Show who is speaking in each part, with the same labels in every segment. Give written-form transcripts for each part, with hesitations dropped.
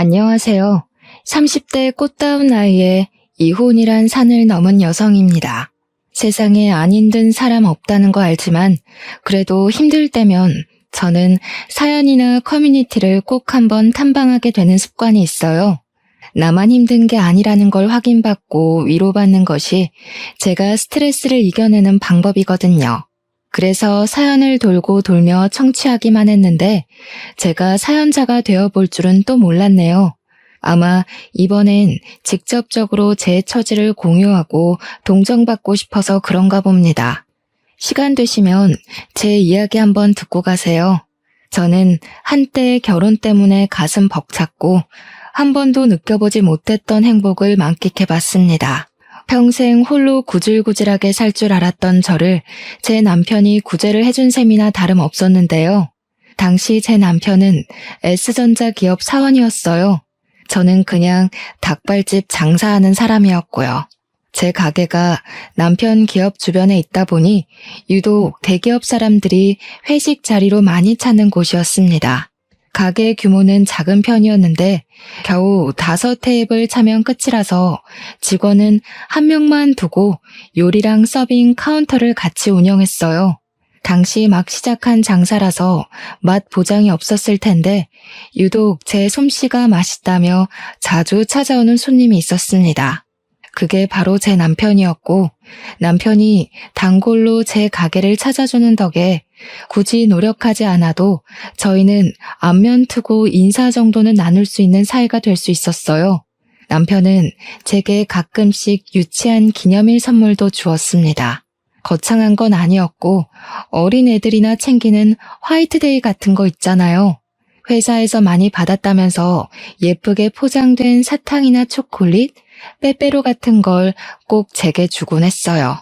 Speaker 1: 안녕하세요. 30대 꽃다운 나이에 이혼이란 산을 넘은 여성입니다. 세상에 안 힘든 사람 없다는 거 알지만 그래도 힘들 때면 저는 사연이나 커뮤니티를 꼭 한번 탐방하게 되는 습관이 있어요. 나만 힘든 게 아니라는 걸 확인받고 위로받는 것이 제가 스트레스를 이겨내는 방법이거든요. 그래서 사연을 돌고 돌며 청취하기만 했는데 제가 사연자가 되어볼 줄은 또 몰랐네요. 아마 이번엔 직접적으로 제 처지를 공유하고 동정받고 싶어서 그런가 봅니다. 시간 되시면 제 이야기 한번 듣고 가세요. 저는 한때 결혼 때문에 가슴 벅찼고 한 번도 느껴보지 못했던 행복을 만끽해봤습니다. 평생 홀로 구질구질하게 살 줄 알았던 저를 제 남편이 구제를 해준 셈이나 다름없었는데요. 당시 제 남편은 S전자 기업 사원이었어요. 저는 그냥 닭발집 장사하는 사람이었고요. 제 가게가 남편 기업 주변에 있다 보니 유독 대기업 사람들이 회식 자리로 많이 찾는 곳이었습니다. 가게 규모는 작은 편이었는데 겨우 5테이블 차면 끝이라서 직원은 한 명만 두고 요리랑 서빙 카운터를 같이 운영했어요. 당시 막 시작한 장사라서 맛 보장이 없었을 텐데 유독 제 솜씨가 맛있다며 자주 찾아오는 손님이 있었습니다. 그게 바로 제 남편이었고 남편이 단골로 제 가게를 찾아주는 덕에 굳이 노력하지 않아도 저희는 안면 트고 인사 정도는 나눌 수 있는 사이가 될 수 있었어요. 남편은 제게 가끔씩 유치한 기념일 선물도 주었습니다. 거창한 건 아니었고 어린 애들이나 챙기는 화이트데이 같은 거 있잖아요. 회사에서 많이 받았다면서 예쁘게 포장된 사탕이나 초콜릿, 빼빼로 같은 걸 꼭 제게 주곤 했어요.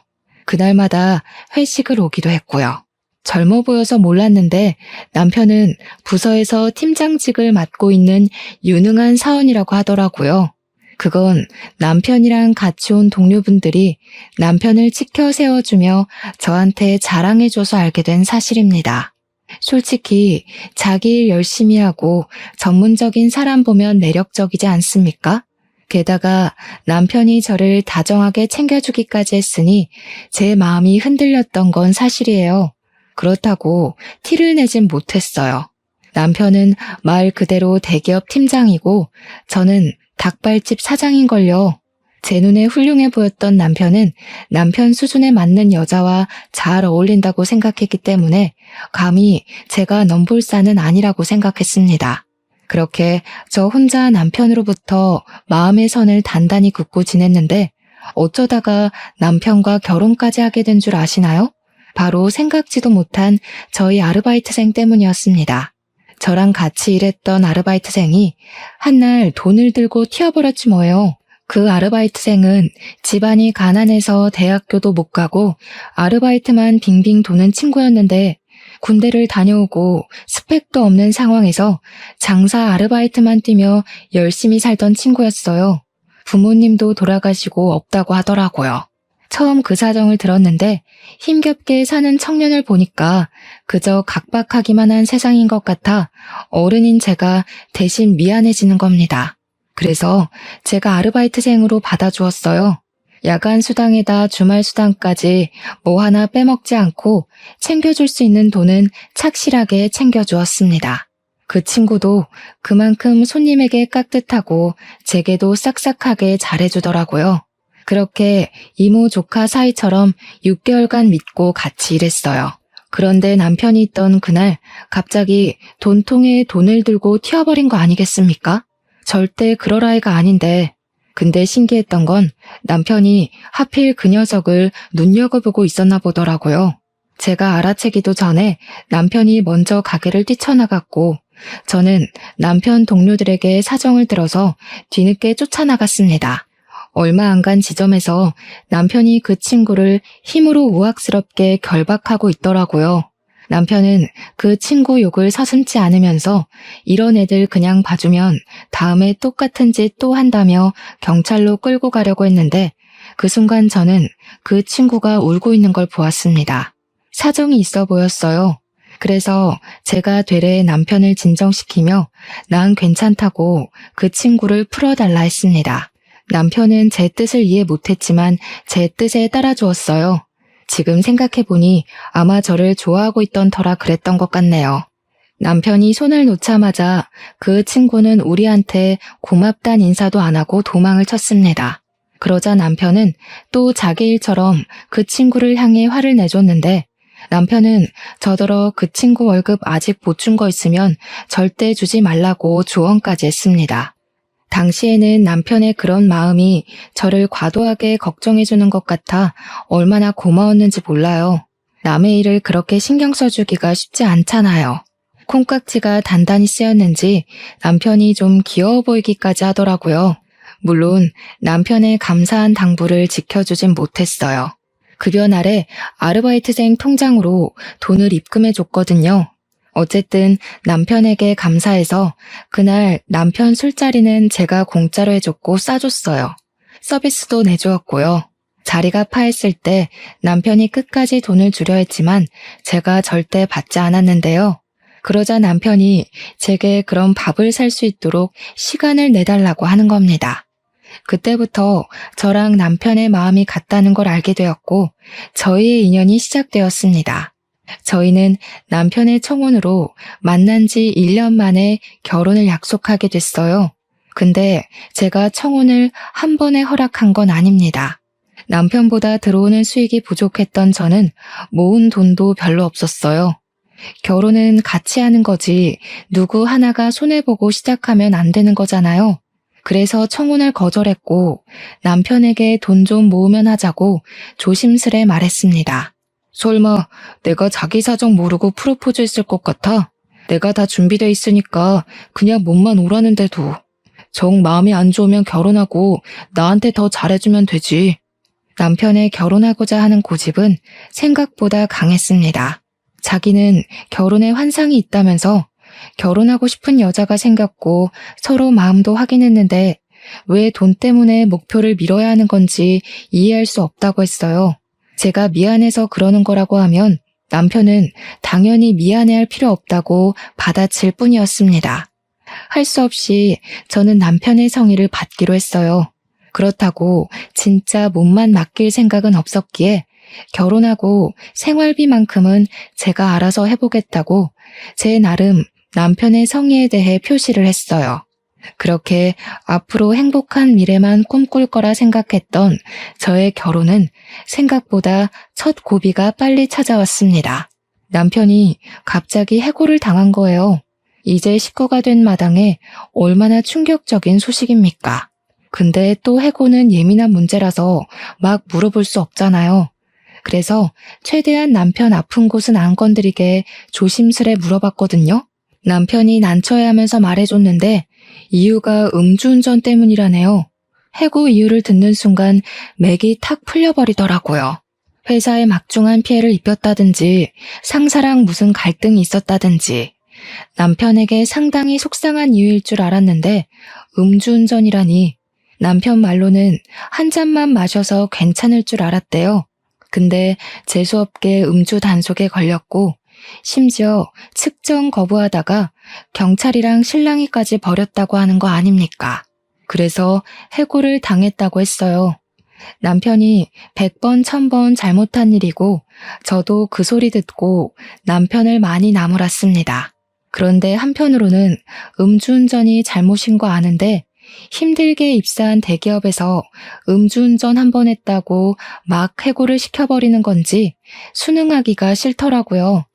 Speaker 1: 그날마다 회식을 오기도 했고요. 젊어 보여서 몰랐는데 남편은 부서에서 팀장직을 맡고 있는 유능한 사원이라고 하더라고요. 그건 남편이랑 같이 온 동료분들이 남편을 치켜 세워주며 저한테 자랑해줘서 알게 된 사실입니다. 솔직히 자기 일 열심히 하고 전문적인 사람 보면 매력적이지 않습니까? 게다가 남편이 저를 다정하게 챙겨주기까지 했으니 제 마음이 흔들렸던 건 사실이에요. 그렇다고 티를 내진 못했어요. 남편은 말 그대로 대기업 팀장이고 저는 닭발집 사장인걸요. 제 눈에 훌륭해 보였던 남편은 남편 수준에 맞는 여자와 잘 어울린다고 생각했기 때문에 감히 제가 넘볼산은 아니라고 생각했습니다. 그렇게 저 혼자 남편으로부터 마음의 선을 단단히 긋고 지냈는데 어쩌다가 남편과 결혼까지 하게 된 줄 아시나요? 바로 생각지도 못한 저희 아르바이트생 때문이었습니다. 저랑 같이 일했던 아르바이트생이 한날 돈을 들고 튀어버렸지 뭐예요. 그 아르바이트생은 집안이 가난해서 대학교도 못 가고 아르바이트만 빙빙 도는 친구였는데 군대를 다녀오고 스펙도 없는 상황에서 장사 아르바이트만 뛰며 열심히 살던 친구였어요. 부모님도 돌아가시고 없다고 하더라고요. 처음 그 사정을 들었는데 힘겹게 사는 청년을 보니까 그저 각박하기만 한 세상인 것 같아 어른인 제가 대신 미안해지는 겁니다. 그래서 제가 아르바이트생으로 받아주었어요. 야간 수당에다 주말 수당까지 뭐 하나 빼먹지 않고 챙겨줄 수 있는 돈은 착실하게 챙겨주었습니다. 그 친구도 그만큼 손님에게 깍듯하고 제게도 싹싹하게 잘해주더라고요. 그렇게 이모 조카 사이처럼 6개월간 믿고 같이 일했어요. 그런데 남편이 있던 그날 갑자기 돈통에 돈을 들고 튀어버린 거 아니겠습니까? 절대 그럴 아이가 아닌데 근데 신기했던 건 남편이 하필 그 녀석을 눈여겨보고 있었나 보더라고요. 제가 알아채기도 전에 남편이 먼저 가게를 뛰쳐나갔고 저는 남편 동료들에게 사정을 들어서 뒤늦게 쫓아나갔습니다. 얼마 안 간 지점에서 남편이 그 친구를 힘으로 우악스럽게 결박하고 있더라고요. 남편은 그 친구 욕을 서슴지 않으면서 이런 애들 그냥 봐주면 다음에 똑같은 짓 또 한다며 경찰로 끌고 가려고 했는데 그 순간 저는 그 친구가 울고 있는 걸 보았습니다. 사정이 있어 보였어요. 그래서 제가 되레 남편을 진정시키며 난 괜찮다고 그 친구를 풀어달라 했습니다. 남편은 제 뜻을 이해 못했지만 제 뜻에 따라주었어요. 지금 생각해보니 아마 저를 좋아하고 있던 터라 그랬던 것 같네요. 남편이 손을 놓자마자 그 친구는 우리한테 고맙단 인사도 안 하고 도망을 쳤습니다. 그러자 남편은 또 자기 일처럼 그 친구를 향해 화를 내줬는데 남편은 저더러 그 친구 월급 아직 못 준 거 있으면 절대 주지 말라고 조언까지 했습니다. 당시에는 남편의 그런 마음이 저를 과도하게 걱정해주는 것 같아 얼마나 고마웠는지 몰라요. 남의 일을 그렇게 신경 써주기가 쉽지 않잖아요. 콩깍지가 단단히 쓰였는지 남편이 좀 귀여워 보이기까지 하더라고요. 물론 남편의 감사한 당부를 지켜주진 못했어요. 급여 날에 아르바이트생 통장으로 돈을 입금해줬거든요. 어쨌든 남편에게 감사해서 그날 남편 술자리는 제가 공짜로 해줬고 싸줬어요. 서비스도 내주었고요. 자리가 파했을 때 남편이 끝까지 돈을 주려 했지만 제가 절대 받지 않았는데요. 그러자 남편이 제게 그런 밥을 살 수 있도록 시간을 내달라고 하는 겁니다. 그때부터 저랑 남편의 마음이 같다는 걸 알게 되었고 저희의 인연이 시작되었습니다. 저희는 남편의 청혼으로 만난 지 1년 만에 결혼을 약속하게 됐어요. 근데 제가 청혼을 한 번에 허락한 건 아닙니다. 남편보다 들어오는 수익이 부족했던 저는 모은 돈도 별로 없었어요. 결혼은 같이 하는 거지 누구 하나가 손해보고 시작하면 안 되는 거잖아요. 그래서 청혼을 거절했고 남편에게 돈 좀 모으면 하자고 조심스레 말했습니다. 설마 내가 자기 사정 모르고 프로포즈 했을 것 같아? 내가 다 준비돼 있으니까 그냥 몸만 오라는데도. 정 마음이 안 좋으면 결혼하고 나한테 더 잘해주면 되지. 남편의 결혼하고자 하는 고집은 생각보다 강했습니다. 자기는 결혼에 환상이 있다면서 결혼하고 싶은 여자가 생겼고 서로 마음도 확인했는데 왜 돈 때문에 목표를 미뤄야 하는 건지 이해할 수 없다고 했어요. 제가 미안해서 그러는 거라고 하면 남편은 당연히 미안해할 필요 없다고 받아칠 뿐이었습니다. 할 수 없이 저는 남편의 성의를 받기로 했어요. 그렇다고 진짜 몸만 맡길 생각은 없었기에 결혼하고 생활비만큼은 제가 알아서 해보겠다고 제 나름 남편의 성의에 대해 표시를 했어요. 그렇게 앞으로 행복한 미래만 꿈꿀 거라 생각했던 저의 결혼은 생각보다 첫 고비가 빨리 찾아왔습니다. 남편이 갑자기 해고를 당한 거예요. 이제 식구가 된 마당에 얼마나 충격적인 소식입니까? 근데 또 해고는 예민한 문제라서 막 물어볼 수 없잖아요. 그래서 최대한 남편 아픈 곳은 안 건드리게 조심스레 물어봤거든요. 남편이 난처해하면서 말해줬는데 이유가 음주운전 때문이라네요. 해고 이유를 듣는 순간 맥이 탁 풀려버리더라고요. 회사에 막중한 피해를 입혔다든지 상사랑 무슨 갈등이 있었다든지 남편에게 상당히 속상한 이유일 줄 알았는데 음주운전이라니 남편 말로는 한 잔만 마셔서 괜찮을 줄 알았대요. 근데 재수없게 음주 단속에 걸렸고 심지어 측정 거부하다가 경찰이랑 실랑이까지 벌였다고 하는 거 아닙니까? 그래서 해고를 당했다고 했어요. 남편이 100번 1000번 잘못한 일이고 저도 그 소리 듣고 남편을 많이 나무랐습니다. 그런데 한편으로는 음주운전이 잘못인 거 아는데 힘들게 입사한 대기업에서 음주운전 한 번 했다고 막 해고를 시켜버리는 건지 순응하기가 싫더라고요.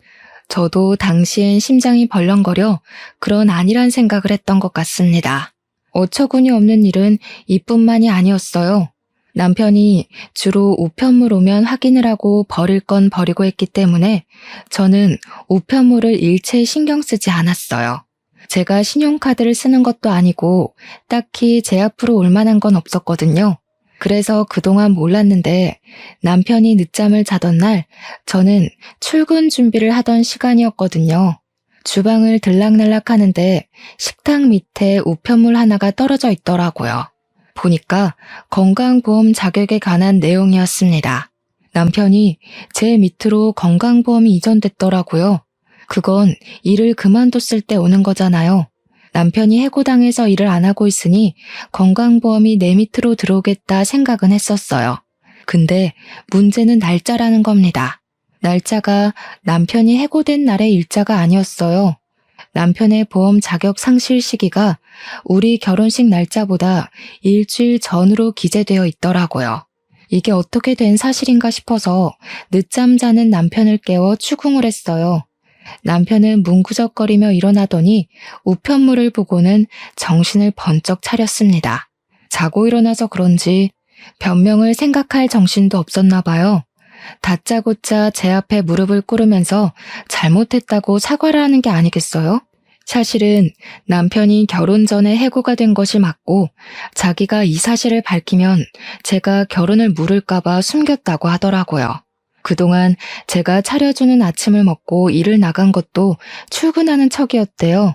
Speaker 1: 저도 당시엔 심장이 벌렁거려 그런 아니란 생각을 했던 것 같습니다. 어처구니 없는 일은 이뿐만이 아니었어요. 남편이 주로 우편물 오면 확인을 하고 버릴 건 버리고 했기 때문에 저는 우편물을 일체 신경 쓰지 않았어요. 제가 신용카드를 쓰는 것도 아니고 딱히 제 앞으로 올 만한 건 없었거든요. 그래서 그동안 몰랐는데 남편이 늦잠을 자던 날 저는 출근 준비를 하던 시간이었거든요. 주방을 들락날락 하는데 식탁 밑에 우편물 하나가 떨어져 있더라고요. 보니까 건강보험 자격에 관한 내용이었습니다. 남편이 제 밑으로 건강보험이 이전됐더라고요. 그건 일을 그만뒀을 때 오는 거잖아요. 남편이 해고당해서 일을 안 하고 있으니 건강보험이 내 밑으로 들어오겠다 생각은 했었어요. 근데 문제는 날짜라는 겁니다. 날짜가 남편이 해고된 날의 일자가 아니었어요. 남편의 보험 자격 상실 시기가 우리 결혼식 날짜보다 일주일 전으로 기재되어 있더라고요. 이게 어떻게 된 사실인가 싶어서 늦잠 자는 남편을 깨워 추궁을 했어요. 남편은 뭉구적거리며 일어나더니 우편물을 보고는 정신을 번쩍 차렸습니다. 자고 일어나서 그런지 변명을 생각할 정신도 없었나 봐요. 다짜고짜 제 앞에 무릎을 꿇으면서 잘못했다고 사과를 하는 게 아니겠어요? 사실은 남편이 결혼 전에 해고가 된 것이 맞고 자기가 이 사실을 밝히면 제가 결혼을 물을까봐 숨겼다고 하더라고요. 그동안 제가 차려주는 아침을 먹고 일을 나간 것도 출근하는 척이었대요.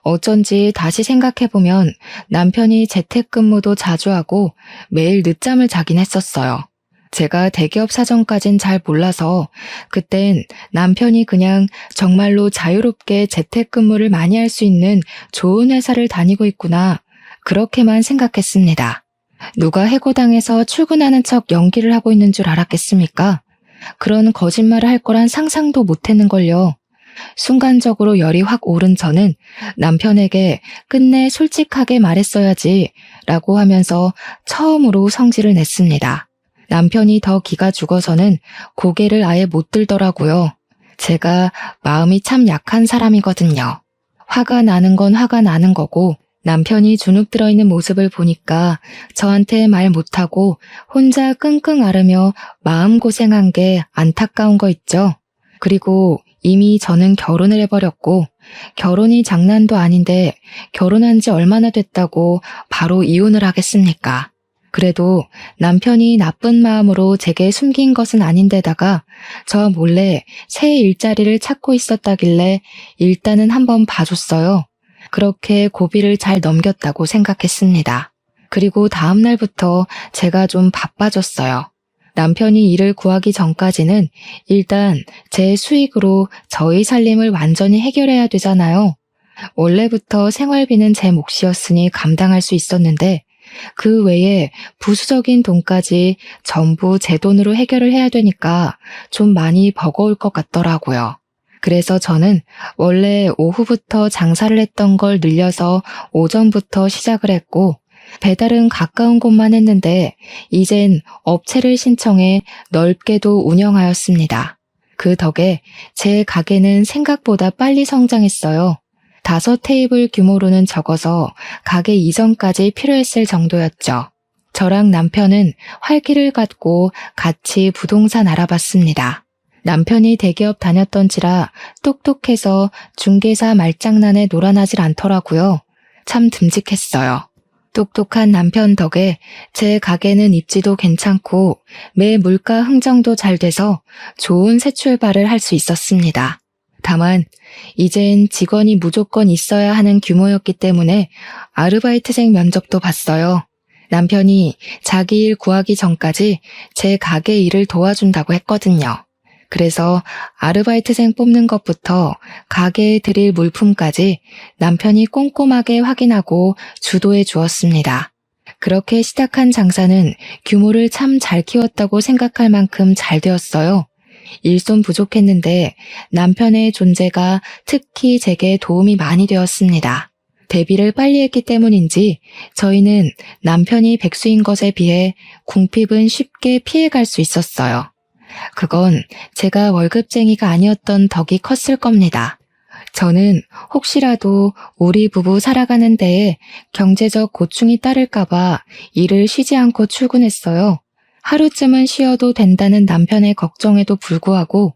Speaker 1: 어쩐지 다시 생각해보면 남편이 재택근무도 자주 하고 매일 늦잠을 자긴 했었어요. 제가 대기업 사정까진 잘 몰라서 그땐 남편이 그냥 정말로 자유롭게 재택근무를 많이 할 수 있는 좋은 회사를 다니고 있구나, 그렇게만 생각했습니다. 누가 해고당해서 출근하는 척 연기를 하고 있는 줄 알았겠습니까? 그런 거짓말을 할 거란 상상도 못했는걸요. 순간적으로 열이 확 오른 저는 남편에게 끝내 솔직하게 말했어야지 라고 하면서 처음으로 성질을 냈습니다. 남편이 더 기가 죽어서는 고개를 아예 못 들더라고요. 제가 마음이 참 약한 사람이거든요. 화가 나는 건 화가 나는 거고 남편이 주눅 들어있는 모습을 보니까 저한테 말 못하고 혼자 끙끙 앓으며 마음고생한 게 안타까운 거 있죠. 그리고 이미 저는 결혼을 해버렸고 결혼이 장난도 아닌데 결혼한 지 얼마나 됐다고 바로 이혼을 하겠습니까? 그래도 남편이 나쁜 마음으로 제게 숨긴 것은 아닌데다가 저 몰래 새 일자리를 찾고 있었다길래 일단은 한번 봐줬어요. 그렇게 고비를 잘 넘겼다고 생각했습니다. 그리고 다음 날부터 제가 좀 바빠졌어요. 남편이 일을 구하기 전까지는 일단 제 수익으로 저희 살림을 완전히 해결해야 되잖아요. 원래부터 생활비는 제 몫이었으니 감당할 수 있었는데 그 외에 부수적인 돈까지 전부 제 돈으로 해결을 해야 되니까 좀 많이 버거울 것 같더라고요. 그래서 저는 원래 오후부터 장사를 했던 걸 늘려서 오전부터 시작을 했고 배달은 가까운 곳만 했는데 이젠 업체를 신청해 넓게도 운영하였습니다. 그 덕에 제 가게는 생각보다 빨리 성장했어요. 5테이블 규모로는 적어서 가게 이전까지 필요했을 정도였죠. 저랑 남편은 활기를 갖고 같이 부동산 알아봤습니다. 남편이 대기업 다녔던지라 똑똑해서 중개사 말장난에 놀아나질 않더라고요. 참 듬직했어요. 똑똑한 남편 덕에 제 가게는 입지도 괜찮고 매 물가 흥정도 잘 돼서 좋은 새 출발을 할 수 있었습니다. 다만 이젠 직원이 무조건 있어야 하는 규모였기 때문에 아르바이트생 면접도 봤어요. 남편이 자기 일 구하기 전까지 제 가게 일을 도와준다고 했거든요. 그래서 아르바이트생 뽑는 것부터 가게에 드릴 물품까지 남편이 꼼꼼하게 확인하고 주도해 주었습니다. 그렇게 시작한 장사는 규모를 참 잘 키웠다고 생각할 만큼 잘 되었어요. 일손 부족했는데 남편의 존재가 특히 제게 도움이 많이 되었습니다. 데뷔를 빨리 했기 때문인지 저희는 남편이 백수인 것에 비해 궁핍은 쉽게 피해갈 수 있었어요. 그건 제가 월급쟁이가 아니었던 덕이 컸을 겁니다. 저는 혹시라도 우리 부부 살아가는 데에 경제적 고충이 따를까봐 일을 쉬지 않고 출근했어요. 하루쯤은 쉬어도 된다는 남편의 걱정에도 불구하고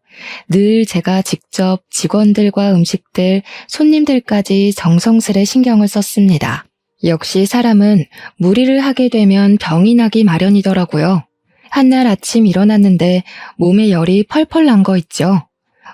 Speaker 1: 늘 제가 직접 직원들과 음식들, 손님들까지 정성스레 신경을 썼습니다. 역시 사람은 무리를 하게 되면 병이 나기 마련이더라고요. 한날 아침 일어났는데 몸에 열이 펄펄 난 거 있죠.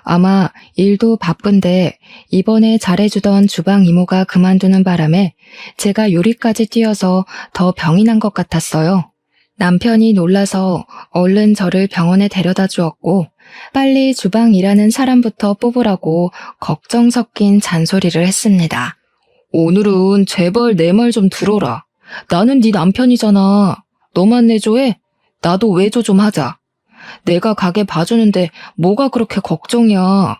Speaker 1: 아마 일도 바쁜데 이번에 잘해주던 주방 이모가 그만두는 바람에 제가 요리까지 뛰어서 더 병이 난 것 같았어요. 남편이 놀라서 얼른 저를 병원에 데려다 주었고 빨리 주방 일하는 사람부터 뽑으라고 걱정 섞인 잔소리를 했습니다. 오늘은 제발 내 말 좀 들어라. 나는 네 남편이잖아. 너만 내조해? 나도 외조 좀 하자. 내가 가게 봐주는데 뭐가 그렇게 걱정이야.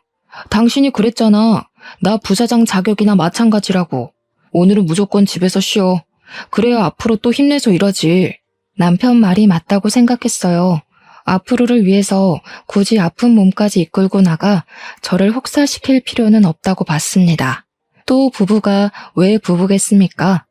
Speaker 1: 당신이 그랬잖아. 나 부사장 자격이나 마찬가지라고. 오늘은 무조건 집에서 쉬어. 그래야 앞으로 또 힘내서 일하지. 남편 말이 맞다고 생각했어요. 앞으로를 위해서 굳이 아픈 몸까지 이끌고 나가 저를 혹사시킬 필요는 없다고 봤습니다. 또 부부가 왜 부부겠습니까?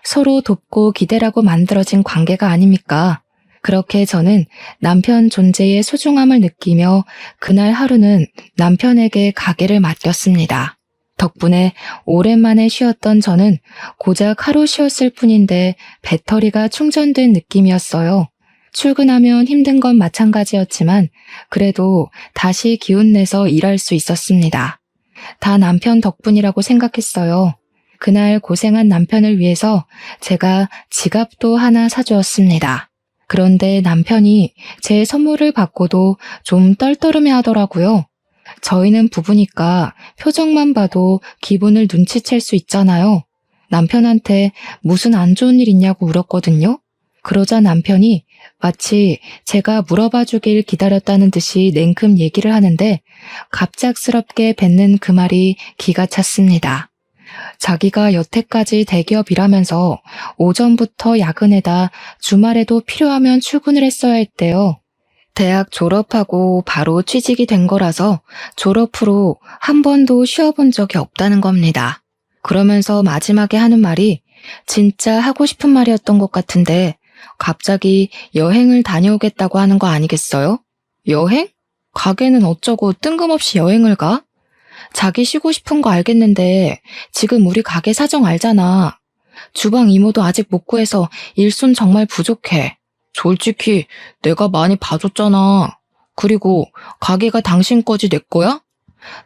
Speaker 1: 서로 돕고 기대라고 만들어진 관계가 아닙니까? 그렇게 저는 남편 존재의 소중함을 느끼며 그날 하루는 남편에게 가게를 맡겼습니다. 덕분에 오랜만에 쉬었던 저는 고작 하루 쉬었을 뿐인데 배터리가 충전된 느낌이었어요. 출근하면 힘든 건 마찬가지였지만 그래도 다시 기운내서 일할 수 있었습니다. 다 남편 덕분이라고 생각했어요. 그날 고생한 남편을 위해서 제가 지갑도 하나 사주었습니다. 그런데 남편이 제 선물을 받고도 좀 떨떠름해 하더라고요. 저희는 부부니까 표정만 봐도 기분을 눈치챌 수 있잖아요. 남편한테 무슨 안 좋은 일 있냐고 물었거든요. 그러자 남편이 마치 제가 물어봐 주길 기다렸다는 듯이 냉큼 얘기를 하는데 갑작스럽게 뱉는 그 말이 기가 찼습니다. 자기가 여태까지 대기업 일하면서 오전부터 야근에다 주말에도 필요하면 출근을 했어야 했대요. 대학 졸업하고 바로 취직이 된 거라서 졸업 후로 한 번도 쉬어본 적이 없다는 겁니다. 그러면서 마지막에 하는 말이 진짜 하고 싶은 말이었던 것 같은데 갑자기 여행을 다녀오겠다고 하는 거 아니겠어요? 여행? 가게는 어쩌고 뜬금없이 여행을 가? 자기 쉬고 싶은 거 알겠는데 지금 우리 가게 사정 알잖아. 주방 이모도 아직 못 구해서 일손 정말 부족해. 솔직히 내가 많이 봐줬잖아. 그리고 가게가 당신 거지 내 거야?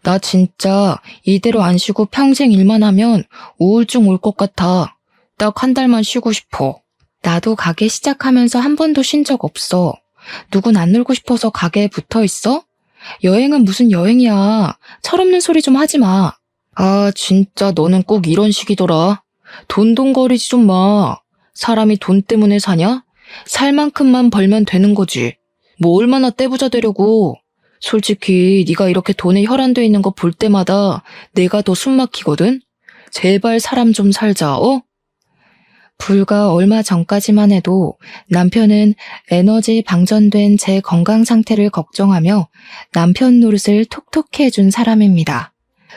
Speaker 1: 나 진짜 이대로 안 쉬고 평생 일만 하면 우울증 올 것 같아. 딱 한 달만 쉬고 싶어. 나도 가게 시작하면서 한 번도 쉰 적 없어. 누군 안 놀고 싶어서 가게에 붙어 있어? 여행은 무슨 여행이야. 철없는 소리 좀 하지 마. 아, 진짜 너는 꼭 이런 식이더라. 돈돈거리지 좀 마. 사람이 돈 때문에 사냐? 살 만큼만 벌면 되는 거지. 뭐 얼마나 떼부자 되려고. 솔직히 네가 이렇게 돈에 혈안돼 있는 거 볼 때마다 내가 더 숨 막히거든. 제발 사람 좀 살자, 어? 불과 얼마 전까지만 해도 남편은 에너지 방전된 제 건강 상태를 걱정하며 남편 노릇을 톡톡히 해준 사람입니다.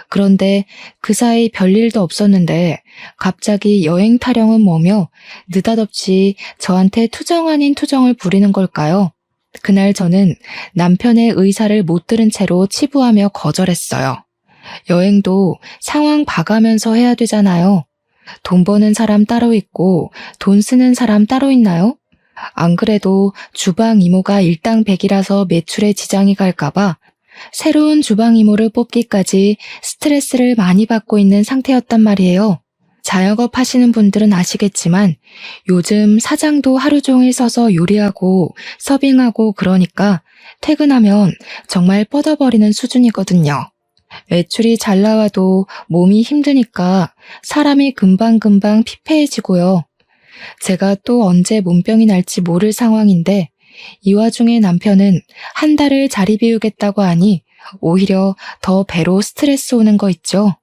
Speaker 1: 그런데 그 사이 별일도 없었는데 갑자기 여행 타령은 뭐며 느닷없이 저한테 투정 아닌 투정을 부리는 걸까요? 그날 저는 남편의 의사를 못 들은 채로 치부하며 거절했어요. 여행도 상황 봐가면서 해야 되잖아요. 돈 버는 사람 따로 있고 돈 쓰는 사람 따로 있나요? 안 그래도 주방 이모가 일당백이라서 매출에 지장이 갈까봐 새로운 주방 이모를 뽑기까지 스트레스를 많이 받고 있는 상태였단 말이에요. 자영업 하시는 분들은 아시겠지만 요즘 사장도 하루 종일 서서 요리하고 서빙하고 그러니까 퇴근하면 정말 뻗어버리는 수준이거든요. 매출이 잘 나와도 몸이 힘드니까 사람이 금방금방 피폐해지고요. 제가 또 언제 몸병이 날지 모를 상황인데 이 와중에 남편은 한 달을 자리 비우겠다고 하니 오히려 더 배로 스트레스 오는 거 있죠.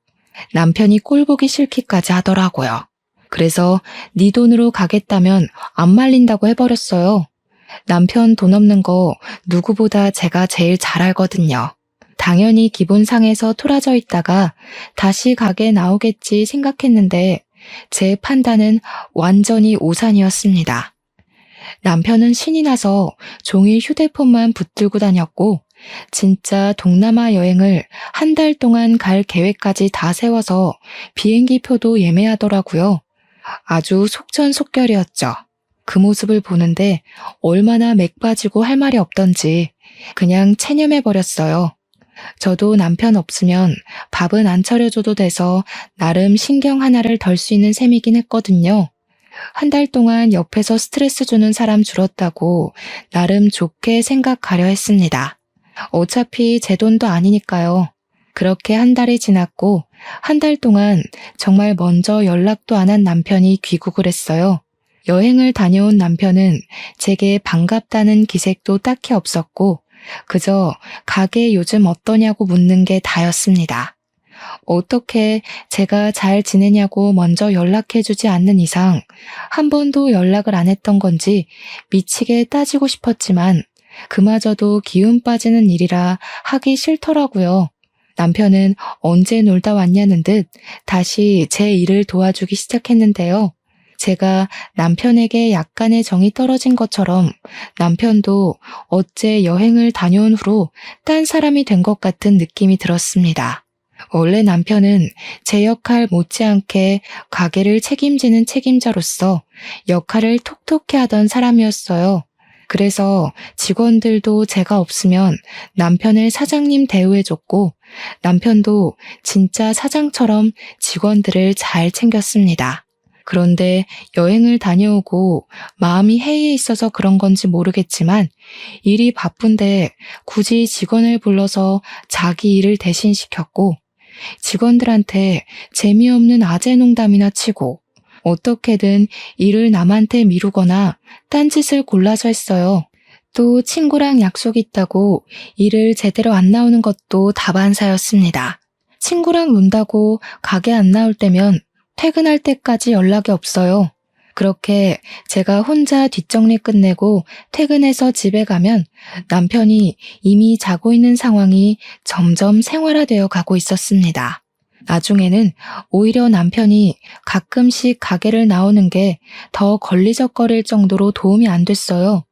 Speaker 1: 남편이 꼴보기 싫기까지 하더라고요. 그래서 네 돈으로 가겠다면 안 말린다고 해버렸어요. 남편 돈 없는 거 누구보다 제가 제일 잘 알거든요. 당연히 기본상에서 토라져 있다가 다시 가게 나오겠지 생각했는데 제 판단은 완전히 오산이었습니다. 남편은 신이 나서 종일 휴대폰만 붙들고 다녔고 진짜 동남아 여행을 한 달 동안 갈 계획까지 다 세워서 비행기 표도 예매하더라고요. 아주 속전속결이었죠. 그 모습을 보는데 얼마나 맥 빠지고 할 말이 없던지 그냥 체념해버렸어요. 저도 남편 없으면 밥은 안 차려줘도 돼서 나름 신경 하나를 덜 수 있는 셈이긴 했거든요. 한 달 동안 옆에서 스트레스 주는 사람 줄었다고 나름 좋게 생각하려 했습니다. 어차피 제 돈도 아니니까요. 그렇게 한 달이 지났고 한 달 동안 정말 먼저 연락도 안 한 남편이 귀국을 했어요. 여행을 다녀온 남편은 제게 반갑다는 기색도 딱히 없었고 그저 가게 요즘 어떠냐고 묻는 게 다였습니다. 어떻게 제가 잘 지내냐고 먼저 연락해주지 않는 이상 한 번도 연락을 안 했던 건지 미치게 따지고 싶었지만 그마저도 기운 빠지는 일이라 하기 싫더라고요. 남편은 언제 놀다 왔냐는 듯 다시 제 일을 도와주기 시작했는데요. 제가 남편에게 약간의 정이 떨어진 것처럼 남편도 어째 여행을 다녀온 후로 딴 사람이 된 것 같은 느낌이 들었습니다. 원래 남편은 제 역할 못지않게 가게를 책임지는 책임자로서 역할을 톡톡히 하던 사람이었어요. 그래서 직원들도 제가 없으면 남편을 사장님 대우해줬고 남편도 진짜 사장처럼 직원들을 잘 챙겼습니다. 그런데 여행을 다녀오고 마음이 해이해 있어서 그런 건지 모르겠지만 일이 바쁜데 굳이 직원을 불러서 자기 일을 대신 시켰고 직원들한테 재미없는 아재 농담이나 치고 어떻게든 일을 남한테 미루거나 딴짓을 골라서 했어요. 또 친구랑 약속 있다고 일을 제대로 안 나오는 것도 다반사였습니다. 친구랑 논다고 가게 안 나올 때면 퇴근할 때까지 연락이 없어요. 그렇게 제가 혼자 뒷정리 끝내고 퇴근해서 집에 가면 남편이 이미 자고 있는 상황이 점점 생활화되어 가고 있었습니다. 나중에는 오히려 남편이 가끔씩 가게를 나오는 게 더 걸리적거릴 정도로 도움이 안 됐어요.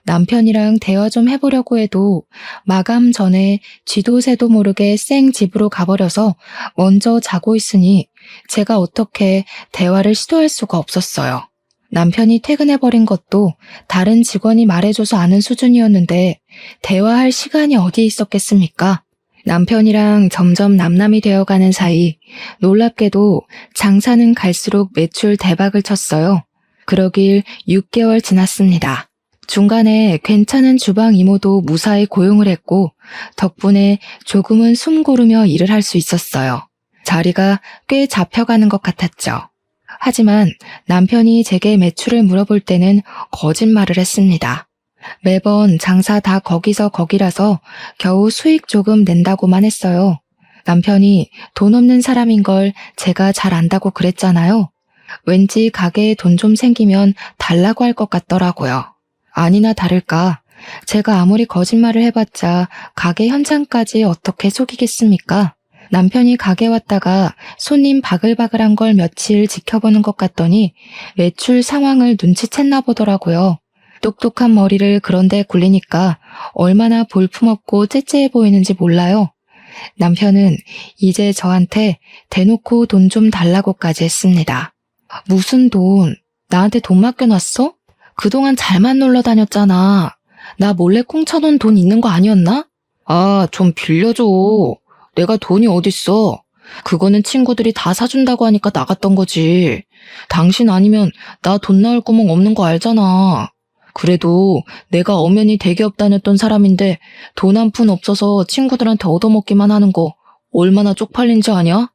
Speaker 1: 남편이랑 대화 좀 해보려고 해도 마감 전에 쥐도 새도 모르게 쌩 집으로 가버려서 먼저 자고 있으니 제가 어떻게 대화를 시도할 수가 없었어요. 남편이 퇴근해버린 것도 다른 직원이 말해줘서 아는 수준이었는데 대화할 시간이 어디에 있었겠습니까? 남편이랑 점점 남남이 되어가는 사이 놀랍게도 장사는 갈수록 매출 대박을 쳤어요. 그러길 6개월 지났습니다. 중간에 괜찮은 주방 이모도 무사히 고용을 했고 덕분에 조금은 숨 고르며 일을 할 수 있었어요. 자리가 꽤 잡혀가는 것 같았죠. 하지만 남편이 제게 매출을 물어볼 때는 거짓말을 했습니다. 매번 장사 다 거기서 거기라서 겨우 수익 조금 낸다고만 했어요. 남편이 돈 없는 사람인 걸 제가 잘 안다고 그랬잖아요. 왠지 가게에 돈 좀 생기면 달라고 할 것 같더라고요. 아니나 다를까 제가 아무리 거짓말을 해봤자 가게 현장까지 어떻게 속이겠습니까? 남편이 가게 왔다가 손님 바글바글한 걸 며칠 지켜보는 것 같더니 매출 상황을 눈치챘나 보더라고요. 똑똑한 머리를 그런데 굴리니까 얼마나 볼품없고 째째해 보이는지 몰라요. 남편은 이제 저한테 대놓고 돈 좀 달라고까지 했습니다. 무슨 돈? 나한테 돈 맡겨놨어? 그동안 잘만 놀러 다녔잖아. 나 몰래 꽁쳐놓은 돈 있는 거 아니었나? 아, 좀 빌려줘. 내가 돈이 어딨어. 그거는 친구들이 다 사준다고 하니까 나갔던 거지. 당신 아니면 나 돈 나올 구멍 없는 거 알잖아. 그래도 내가 엄연히 대기업 다녔던 사람인데 돈 한 푼 없어서 친구들한테 얻어먹기만 하는 거 얼마나 쪽팔린지 아냐?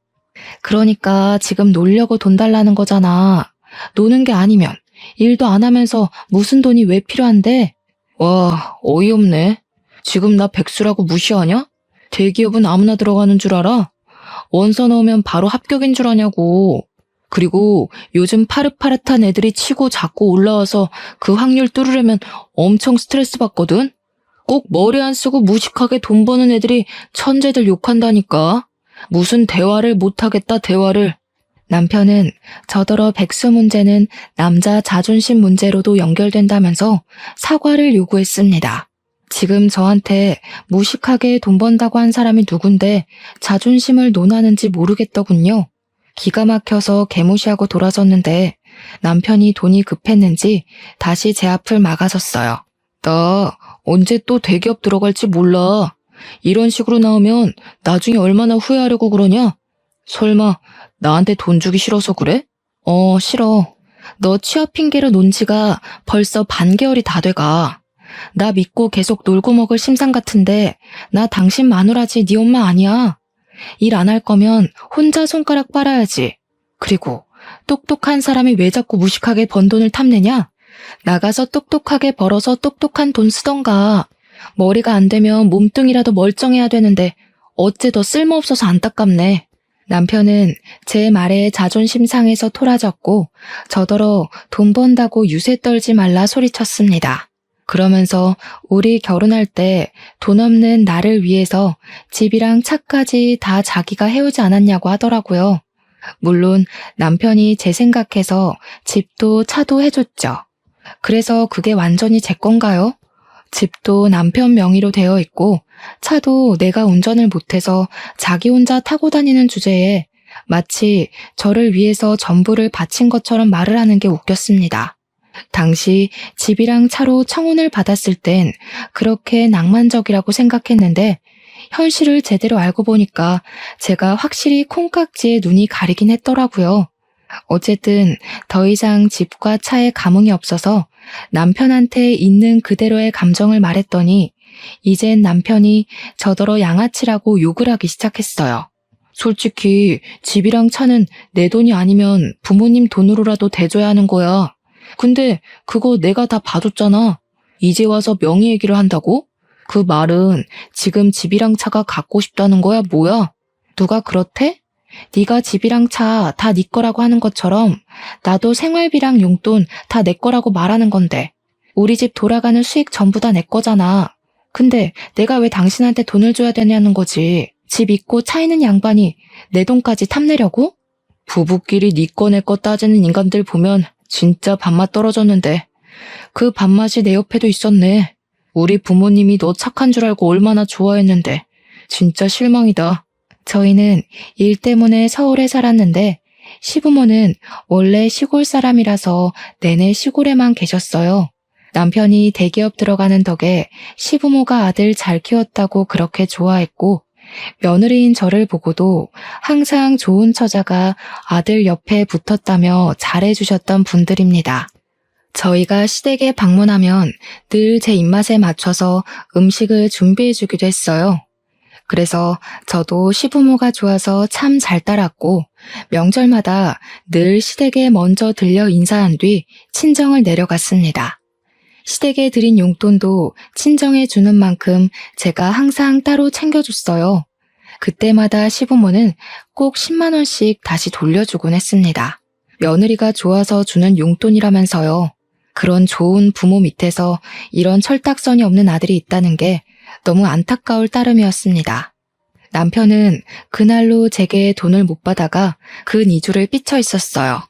Speaker 1: 그러니까 지금 놀려고 돈 달라는 거잖아. 노는 게 아니면 일도 안 하면서 무슨 돈이 왜 필요한데? 와, 어이없네. 지금 나 백수라고 무시하냐? 대기업은 아무나 들어가는 줄 알아? 원서 넣으면 바로 합격인 줄 아냐고. 그리고 요즘 파릇파릇한 애들이 치고 자꾸 올라와서 그 확률 뚫으려면 엄청 스트레스 받거든? 꼭 머리 안 쓰고 무식하게 돈 버는 애들이 천재들 욕한다니까. 무슨 대화를 못하겠다, 대화를. 남편은 저더러 백수 문제는 남자 자존심 문제로도 연결된다면서 사과를 요구했습니다. 지금 저한테 무식하게 돈 번다고 한 사람이 누군데 자존심을 논하는지 모르겠더군요. 기가 막혀서 개무시하고 돌아섰는데 남편이 돈이 급했는지 다시 제 앞을 막아섰어요. 나 언제 또 대기업 들어갈지 몰라. 이런 식으로 나오면 나중에 얼마나 후회하려고 그러냐? 설마 나한테 돈 주기 싫어서 그래? 싫어. 너 취업 핑계로 논 지가 벌써 반개월이 다 돼가. 나 믿고 계속 놀고 먹을 심상 같은데 나 당신 마누라지 네 엄마 아니야. 일 안 할 거면 혼자 손가락 빨아야지. 그리고 똑똑한 사람이 왜 자꾸 무식하게 번 돈을 탐내냐? 나가서 똑똑하게 벌어서 똑똑한 돈 쓰던가. 머리가 안 되면 몸뚱이라도 멀쩡해야 되는데 어째 더 쓸모없어서 안타깝네. 남편은 제 말에 자존심 상해서 토라졌고 저더러 돈 번다고 유세 떨지 말라 소리쳤습니다. 그러면서 우리 결혼할 때 돈 없는 나를 위해서 집이랑 차까지 다 자기가 해오지 않았냐고 하더라고요. 물론 남편이 제 생각해서 집도 차도 해줬죠. 그래서 그게 완전히 제 건가요? 집도 남편 명의로 되어 있고 차도 내가 운전을 못해서 자기 혼자 타고 다니는 주제에 마치 저를 위해서 전부를 바친 것처럼 말을 하는 게 웃겼습니다. 당시 집이랑 차로 청혼을 받았을 땐 그렇게 낭만적이라고 생각했는데 현실을 제대로 알고 보니까 제가 확실히 콩깍지에 눈이 가리긴 했더라고요. 어쨌든 더 이상 집과 차에 감흥이 없어서 남편한테 있는 그대로의 감정을 말했더니 이젠 남편이 저더러 양아치라고 욕을 하기 시작했어요. 솔직히 집이랑 차는 내 돈이 아니면 부모님 돈으로라도 대줘야 하는 거야. 근데 그거 내가 다 봐줬잖아. 이제 와서 명의 얘기를 한다고? 그 말은 지금 집이랑 차가 갖고 싶다는 거야, 뭐야? 누가 그렇대? 네가 집이랑 차 다 네 거라고 하는 것처럼 나도 생활비랑 용돈 다 내 거라고 말하는 건데 우리 집 돌아가는 수익 전부 다 내 거잖아. 근데 내가 왜 당신한테 돈을 줘야 되냐는 거지. 집 있고 차 있는 양반이 내 돈까지 탐내려고? 부부끼리 네 거 내 거 따지는 인간들 보면 진짜 밥맛 떨어졌는데 그 밥맛이 내 옆에도 있었네. 우리 부모님이 너 착한 줄 알고 얼마나 좋아했는데 진짜 실망이다. 저희는 일 때문에 서울에 살았는데 시부모는 원래 시골 사람이라서 내내 시골에만 계셨어요. 남편이 대기업 들어가는 덕에 시부모가 아들 잘 키웠다고 그렇게 좋아했고 며느리인 저를 보고도 항상 좋은 처자가 아들 옆에 붙었다며 잘해주셨던 분들입니다. 저희가 시댁에 방문하면 늘 제 입맛에 맞춰서 음식을 준비해주기도 했어요. 그래서 저도 시부모가 좋아서 참 잘 따랐고 명절마다 늘 시댁에 먼저 들려 인사한 뒤 친정을 내려갔습니다. 시댁에 드린 용돈도 친정에 주는 만큼 제가 항상 따로 챙겨줬어요. 그때마다 시부모는 꼭 10만 원씩 다시 돌려주곤 했습니다. 며느리가 좋아서 주는 용돈이라면서요. 그런 좋은 부모 밑에서 이런 철딱선이 없는 아들이 있다는 게 너무 안타까울 따름이었습니다. 남편은 그날로 제게 돈을 못 받아가 근 2주를 삐쳐 있었어요.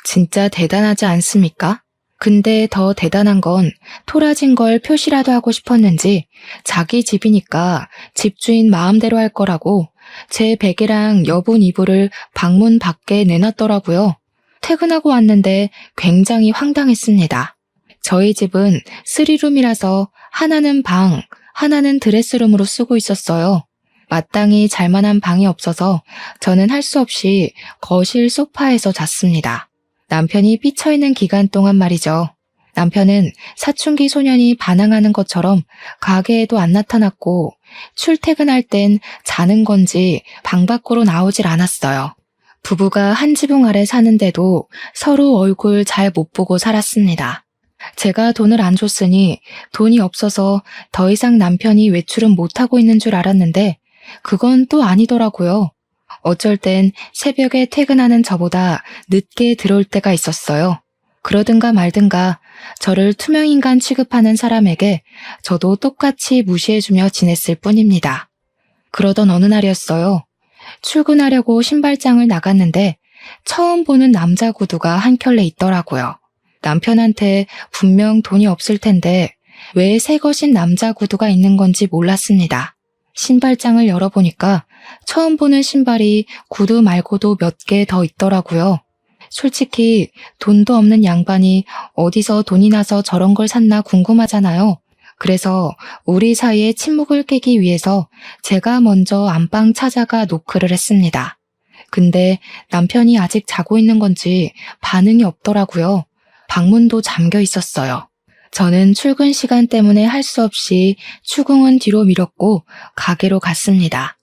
Speaker 1: 진짜 대단하지 않습니까? 근데 더 대단한 건 토라진 걸 표시라도 하고 싶었는지 자기 집이니까 집주인 마음대로 할 거라고 제 베개랑 여분 이불을 방문 밖에 내놨더라고요. 퇴근하고 왔는데 굉장히 황당했습니다. 저희 집은 3룸이라서 하나는 방, 하나는 드레스룸으로 쓰고 있었어요. 마땅히 잘만한 방이 없어서 저는 할 수 없이 거실 소파에서 잤습니다. 남편이 삐쳐있는 기간 동안 말이죠. 남편은 사춘기 소년이 반항하는 것처럼 가게에도 안 나타났고 출퇴근할 땐 자는 건지 방 밖으로 나오질 않았어요. 부부가 한 지붕 아래 사는데도 서로 얼굴 잘 못 보고 살았습니다. 제가 돈을 안 줬으니 돈이 없어서 더 이상 남편이 외출은 못하고 있는 줄 알았는데 그건 또 아니더라고요. 어쩔 땐 새벽에 퇴근하는 저보다 늦게 들어올 때가 있었어요. 그러든가 말든가 저를 투명인간 취급하는 사람에게 저도 똑같이 무시해주며 지냈을 뿐입니다. 그러던 어느 날이었어요. 출근하려고 신발장을 나갔는데 처음 보는 남자 구두가 한 켤레 있더라고요. 남편한테 분명 돈이 없을 텐데 왜 새 것인 남자 구두가 있는 건지 몰랐습니다. 신발장을 열어보니까 처음 보는 신발이 구두 말고도 몇 개 더 있더라고요. 솔직히 돈도 없는 양반이 어디서 돈이 나서 저런 걸 샀나 궁금하잖아요. 그래서 우리 사이에 침묵을 깨기 위해서 제가 먼저 안방 찾아가 노크를 했습니다. 근데 남편이 아직 자고 있는 건지 반응이 없더라고요. 방문도 잠겨 있었어요. 저는 출근 시간 때문에 할 수 없이 추궁은 뒤로 미뤘고 가게로 갔습니다.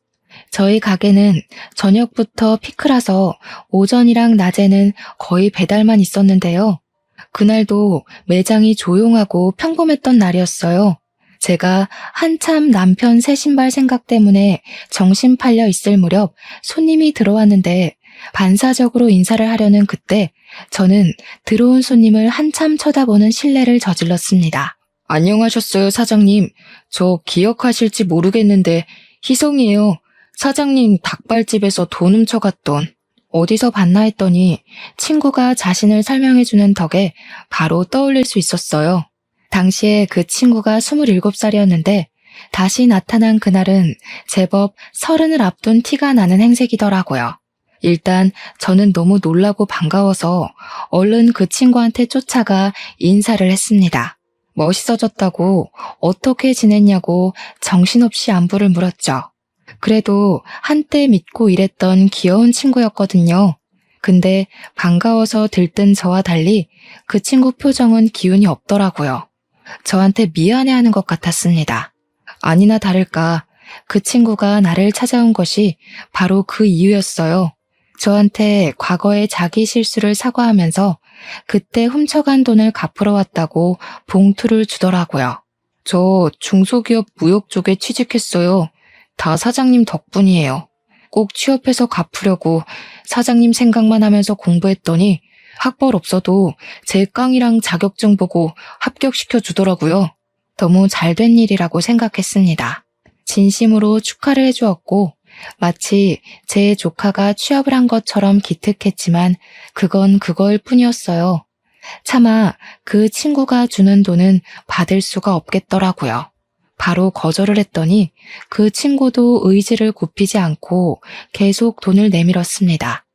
Speaker 1: 저희 가게는 저녁부터 피크라서 오전이랑 낮에는 거의 배달만 있었는데요. 그날도 매장이 조용하고 평범했던 날이었어요. 제가 한참 남편 새 신발 생각 때문에 정신 팔려 있을 무렵 손님이 들어왔는데 반사적으로 인사를 하려는 그때 저는 들어온 손님을 한참 쳐다보는 실례를 저질렀습니다. 안녕하셨어요, 사장님. 저 기억하실지 모르겠는데 희성이에요. 사장님 닭발집에서 돈 훔쳐갔던. 어디서 봤나 했더니 친구가 자신을 설명해주는 덕에 바로 떠올릴 수 있었어요. 당시에 그 친구가 27살이었는데 다시 나타난 그날은 제법 30을 앞둔 티가 나는 행색이더라고요. 일단 저는 너무 놀라고 반가워서 얼른 그 친구한테 쫓아가 인사를 했습니다. 멋있어졌다고 어떻게 지냈냐고 정신없이 안부를 물었죠. 그래도 한때 믿고 일했던 귀여운 친구였거든요. 근데 반가워서 들뜬 저와 달리 그 친구 표정은 기운이 없더라고요. 저한테 미안해하는 것 같았습니다. 아니나 다를까 그 친구가 나를 찾아온 것이 바로 그 이유였어요. 저한테 과거의 자기 실수를 사과하면서 그때 훔쳐간 돈을 갚으러 왔다고 봉투를 주더라고요. 저 중소기업 무역 쪽에 취직했어요. 다 사장님 덕분이에요. 꼭 취업해서 갚으려고 사장님 생각만 하면서 공부했더니 학벌 없어도 제 깡이랑 자격증 보고 합격시켜 주더라고요. 너무 잘된 일이라고 생각했습니다. 진심으로 축하를 해주었고 마치 제 조카가 취업을 한 것처럼 기특했지만 그건 그거일 뿐이었어요. 차마 그 친구가 주는 돈은 받을 수가 없겠더라고요. 바로 거절을 했더니 그 친구도 의지를 굽히지 않고 계속 돈을 내밀었습니다.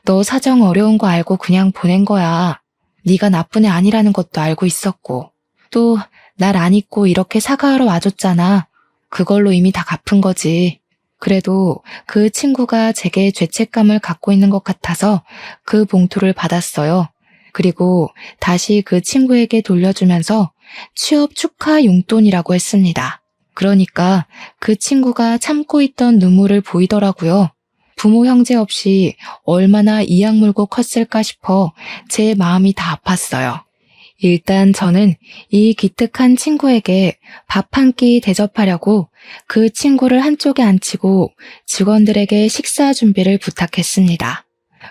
Speaker 1: 너 사정 어려운 거 알고 그냥 보낸 거야. 네가 나쁜 애 아니라는 것도 알고 있었고 또 날 안 잊고 이렇게 사과하러 와줬잖아. 그걸로 이미 다 갚은 거지. 그래도 그 친구가 제게 죄책감을 갖고 있는 것 같아서 그 봉투를 받았어요. 그리고 다시 그 친구에게 돌려주면서 취업 축하 용돈이라고 했습니다. 그러니까 그 친구가 참고 있던 눈물을 보이더라고요. 부모 형제 없이 얼마나 이악 물고 컸을까 싶어 제 마음이 다 아팠어요. 일단 저는 이 기특한 친구에게 밥 한 끼 대접하려고 그 친구를 한쪽에 앉히고 직원들에게 식사 준비를 부탁했습니다.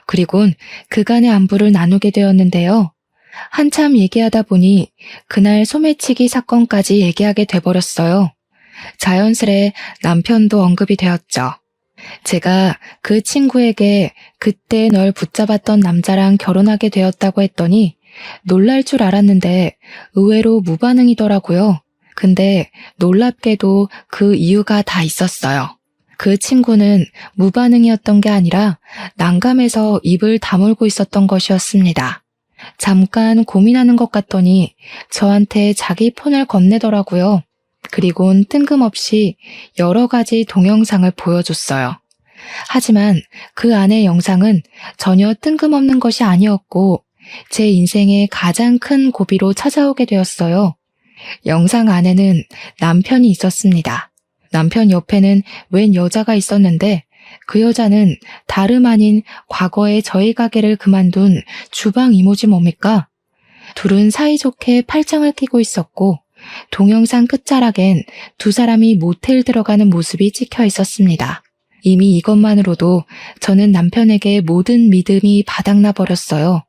Speaker 1: 그리곤 그간의 안부를 나누게 되었는데요. 한참 얘기하다 보니 그날 소매치기 사건까지 얘기하게 돼버렸어요. 자연스레 남편도 언급이 되었죠. 제가 그 친구에게 그때 널 붙잡았던 남자랑 결혼하게 되었다고 했더니 놀랄 줄 알았는데 의외로 무반응이더라고요. 근데 놀랍게도 그 이유가 다 있었어요. 그 친구는 무반응이었던 게 아니라 난감해서 입을 다물고 있었던 것이었습니다. 잠깐 고민하는 것 같더니 저한테 자기 폰을 건네더라고요. 그리곤 뜬금없이 여러 가지 동영상을 보여줬어요. 하지만 그 안의 영상은 전혀 뜬금없는 것이 아니었고 제 인생의 가장 큰 고비로 찾아오게 되었어요. 영상 안에는 남편이 있었습니다. 남편 옆에는 웬 여자가 있었는데 그 여자는 다름 아닌 과거에 저희 가게를 그만둔 주방 이모지 뭡니까? 둘은 사이좋게 팔짱을 끼고 있었고 동영상 끝자락엔 두 사람이 모텔 들어가는 모습이 찍혀 있었습니다. 이미 이것만으로도 저는 남편에게 모든 믿음이 바닥나 버렸어요.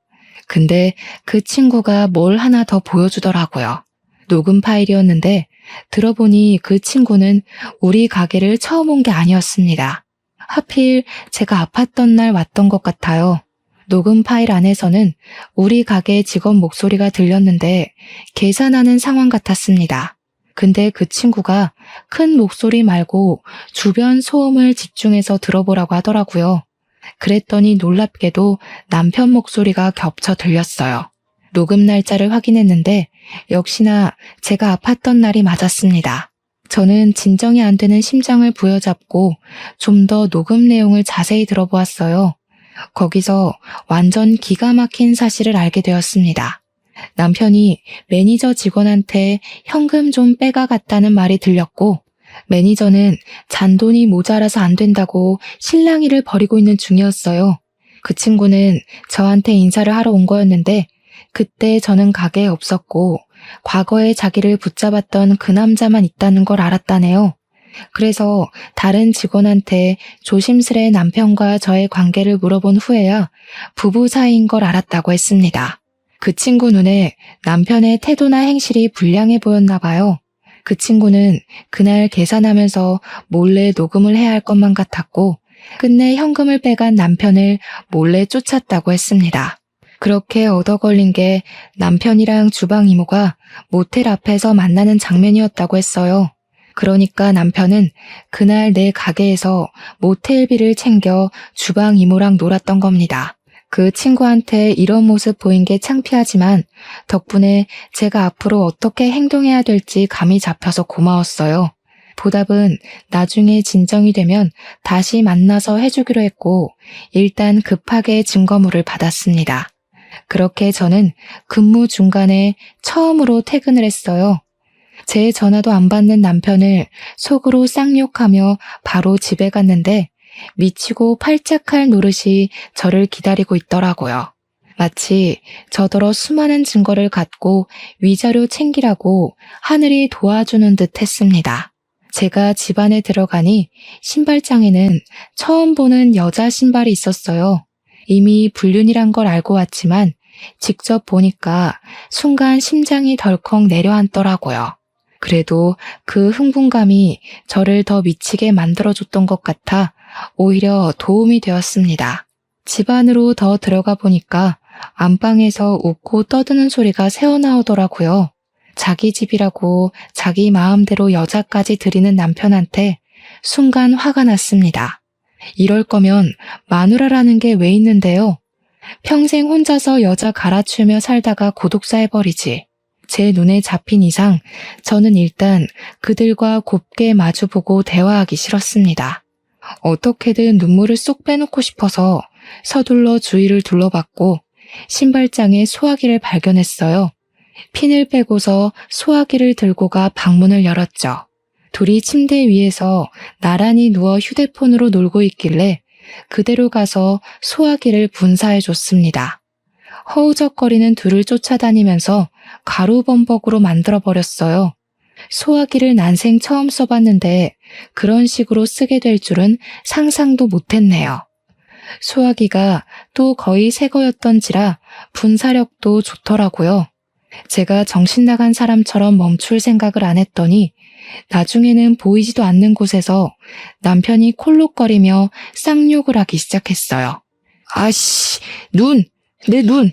Speaker 1: 근데 그 친구가 뭘 하나 더 보여주더라고요. 녹음 파일이었는데 들어보니 그 친구는 우리 가게를 처음 온 게 아니었습니다. 하필 제가 아팠던 날 왔던 것 같아요. 녹음 파일 안에서는 우리 가게 직원 목소리가 들렸는데 계산하는 상황 같았습니다. 근데 그 친구가 큰 목소리 말고 주변 소음을 집중해서 들어보라고 하더라고요. 그랬더니 놀랍게도 남편 목소리가 겹쳐 들렸어요. 녹음 날짜를 확인했는데 역시나 제가 아팠던 날이 맞았습니다. 저는 진정이 안 되는 심장을 부여잡고 좀 더 녹음 내용을 자세히 들어보았어요. 거기서 완전 기가 막힌 사실을 알게 되었습니다. 남편이 매니저 직원한테 현금 좀 빼가갔다는 말이 들렸고, 매니저는 잔돈이 모자라서 안 된다고 실랑이를 벌이고 있는 중이었어요. 그 친구는 저한테 인사를 하러 온 거였는데, 그때 저는 가게에 없었고 과거에 자기를 붙잡았던 그 남자만 있다는 걸 알았다네요. 그래서 다른 직원한테 조심스레 남편과 저의 관계를 물어본 후에야 부부 사이인 걸 알았다고 했습니다. 그 친구 눈에 남편의 태도나 행실이 불량해 보였나 봐요. 그 친구는 그날 계산하면서 몰래 녹음을 해야 할 것만 같았고, 끝내 현금을 빼간 남편을 몰래 쫓았다고 했습니다. 그렇게 얻어 걸린 게 남편이랑 주방 이모가 모텔 앞에서 만나는 장면이었다고 했어요. 그러니까 남편은 그날 내 가게에서 모텔비를 챙겨 주방 이모랑 놀았던 겁니다. 그 친구한테 이런 모습 보인 게 창피하지만 덕분에 제가 앞으로 어떻게 행동해야 될지 감이 잡혀서 고마웠어요. 보답은 나중에 진정이 되면 다시 만나서 해주기로 했고, 일단 급하게 증거물을 받았습니다. 그렇게 저는 근무 중간에 처음으로 퇴근을 했어요. 제 전화도 안 받는 남편을 속으로 쌍욕하며 바로 집에 갔는데, 미치고 팔짝할 노릇이 저를 기다리고 있더라고요. 마치 저더러 수많은 증거를 갖고 위자료 챙기라고 하늘이 도와주는 듯 했습니다. 제가 집 안에 들어가니 신발장에는 처음 보는 여자 신발이 있었어요. 이미 불륜이란 걸 알고 왔지만 직접 보니까 순간 심장이 덜컥 내려앉더라고요. 그래도 그 흥분감이 저를 더 미치게 만들어줬던 것 같아 오히려 도움이 되었습니다. 집 안으로 더 들어가 보니까 안방에서 웃고 떠드는 소리가 새어나오더라고요. 자기 집이라고 자기 마음대로 여자까지 들이는 남편한테 순간 화가 났습니다. 이럴 거면 마누라라는 게 왜 있는데요? 평생 혼자서 여자 갈아치우며 살다가 고독사 해버리지. 제 눈에 잡힌 이상 저는 일단 그들과 곱게 마주보고 대화하기 싫었습니다. 어떻게든 눈물을 쏙 빼놓고 싶어서 서둘러 주위를 둘러봤고 신발장에 소화기를 발견했어요. 핀을 빼고서 소화기를 들고 가 방문을 열었죠. 둘이 침대 위에서 나란히 누워 휴대폰으로 놀고 있길래 그대로 가서 소화기를 분사해줬습니다. 허우적거리는 둘을 쫓아다니면서 가루범벅으로 만들어버렸어요. 소화기를 난생 처음 써봤는데 그런 식으로 쓰게 될 줄은 상상도 못했네요. 소화기가 또 거의 새 거였던지라 분사력도 좋더라고요. 제가 정신 나간 사람처럼 멈출 생각을 안 했더니 나중에는 보이지도 않는 곳에서 남편이 콜록거리며 쌍욕을 하기 시작했어요. 아씨, 내 눈!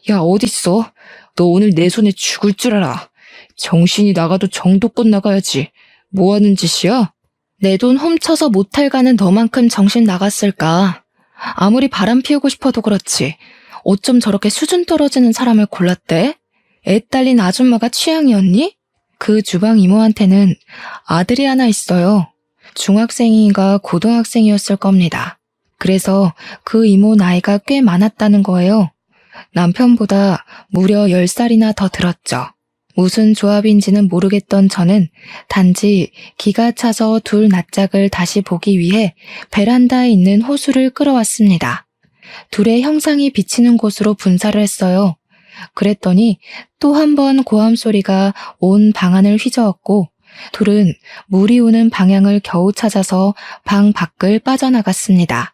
Speaker 1: 야, 어딨어? 너 오늘 내 손에 죽을 줄 알아. 정신이 나가도 정도껏 나가야지. 뭐 하는 짓이야? 내 돈 훔쳐서 모텔 가는 너만큼 정신 나갔을까? 아무리 바람 피우고 싶어도 그렇지. 어쩜 저렇게 수준 떨어지는 사람을 골랐대? 애 딸린 아줌마가 취향이었니? 그 주방 이모한테는 아들이 하나 있어요. 중학생인가 고등학생이었을 겁니다. 그래서 그 이모 나이가 꽤 많았다는 거예요. 남편보다 무려 10살이나 더 들었죠. 무슨 조합인지는 모르겠던 저는 단지 기가 차서 둘 낯짝을 다시 보기 위해 베란다에 있는 호수를 끌어왔습니다. 둘의 형상이 비치는 곳으로 분사를 했어요. 그랬더니 또 한 번 고함 소리가 온 방 안을 휘저었고 둘은 물이 오는 방향을 겨우 찾아서 방 밖을 빠져나갔습니다.